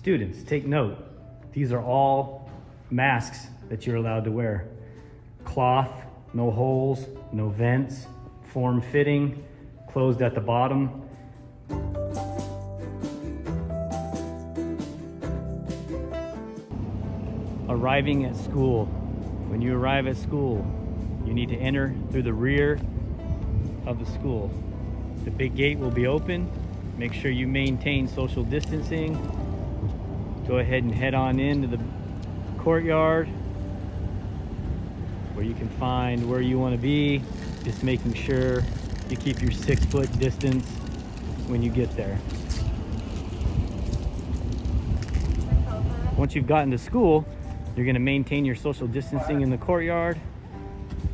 Students, take note. These are all masks that you're allowed to wear. Cloth, no holes, no vents, form-fitting, closed at the bottom. Arriving at school. When you arrive at school, you need to enter through the rear of the school. The big gate will be open. Make sure you maintain social distancing. Go ahead and head on into the courtyard where you can find where you want to be, just making sure you keep your 6-foot distance when you get there. Once you've gotten to school, you're going to maintain your social distancing in the courtyard.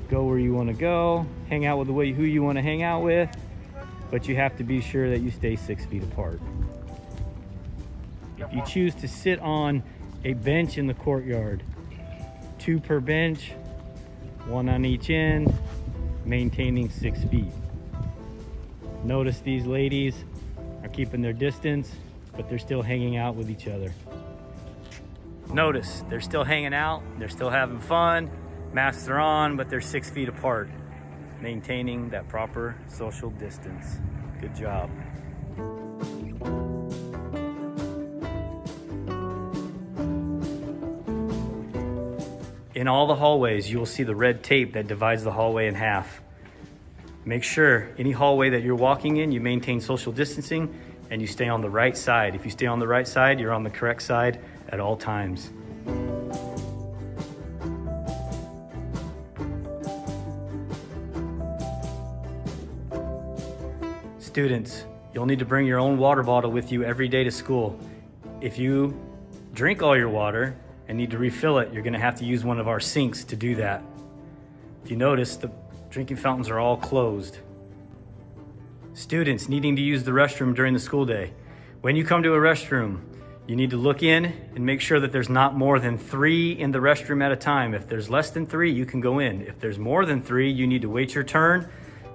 Go where you want to go, hang out with who you want to hang out with, but you have to be sure that you stay 6 feet apart. If you choose to sit on a bench in the courtyard, 2 per bench, 1 on each end, maintaining 6 feet. Notice these ladies are keeping their distance, but they're still hanging out with each other. Notice they're still hanging out, they're still having fun, masks are on, but they're 6 feet apart, maintaining that proper social distance. Good job. In all the hallways, you will see the red tape that divides the hallway in half. Make sure any hallway that you're walking in, you maintain social distancing and you stay on the right side. If you stay on the right side, you're on the correct side at all times. Students, you'll need to bring your own water bottle with you every day to school. If you drink all your water and need to refill it, you're gonna have to use one of our sinks to do that. If you notice, the drinking fountains are all closed. Students needing to use the restroom during the school day. When you come to a restroom, you need to look in and make sure that there's not more than 3 in the restroom at a time. If there's less than 3, you can go in. If there's more than 3, you need to wait your turn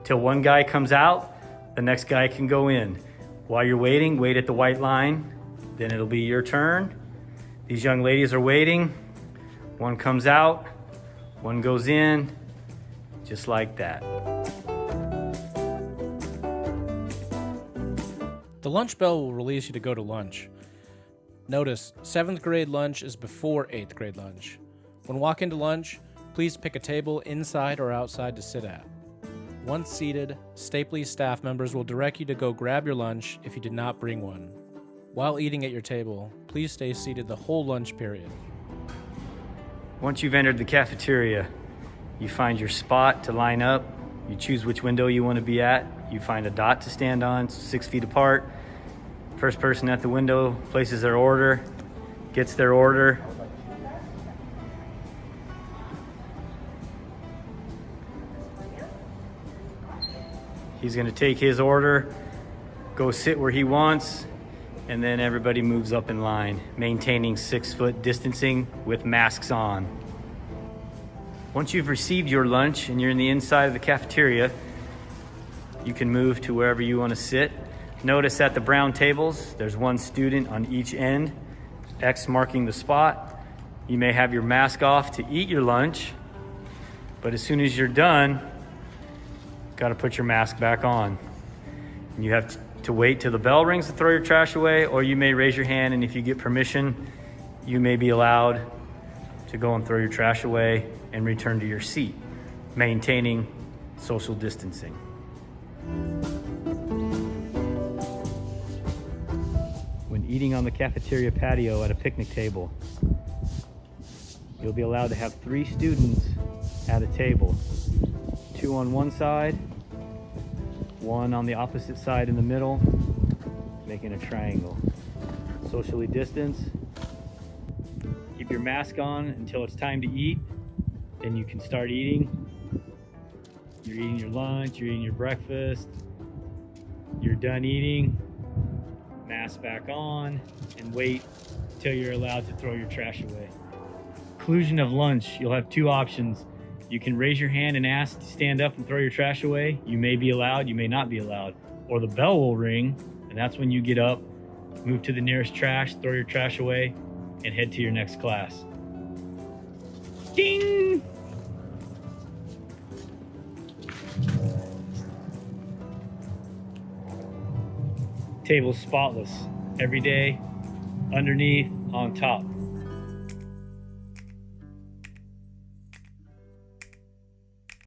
till one guy comes out, the next guy can go in. While you're waiting, wait at the white line, then it'll be your turn. These young ladies are waiting. One comes out, one goes in, just like that. The lunch bell will release you to go to lunch. Notice, 7th grade lunch is before 8th grade lunch. When walking to lunch, please pick a table inside or outside to sit at. Once seated, Stapley staff members will direct you to go grab your lunch if you did not bring one. While eating at your table, please stay seated the whole lunch period. Once you've entered the cafeteria, you find your spot to line up. You choose which window you want to be at. You find a dot to stand on, 6 feet apart. First person at the window places their order, gets their order. He's going to take his order, go sit where he wants, and then everybody moves up in line, maintaining 6-foot distancing with masks on. Once you've received your lunch and you're in the inside of the cafeteria, you can move to wherever you want to sit. Notice at the brown tables, there's 1 student on each end, X marking the spot. You may have your mask off to eat your lunch, but as soon as you're done, got to put your mask back on. And you have to wait till the bell rings to throw your trash away, or you may raise your hand, and if you get permission, you may be allowed to go and throw your trash away and return to your seat, maintaining social distancing. When eating on the cafeteria patio at a picnic table, you'll be allowed to have 3 students at a table. 2 on one side, 1 on the opposite side in the middle, making a triangle. Socially distance. Keep your mask on until it's time to eat. Then you can start eating. You're eating your lunch, you're eating your breakfast. You're done eating. Mask back on and wait till you're allowed to throw your trash away. Conclusion of lunch, you'll have 2 options. You can raise your hand and ask to stand up and throw your trash away. You may be allowed, you may not be allowed. Or the bell will ring, and that's when you get up Move to the nearest trash, throw your trash away, and head to your next class. Ding! Table's spotless. Every day, underneath, on top.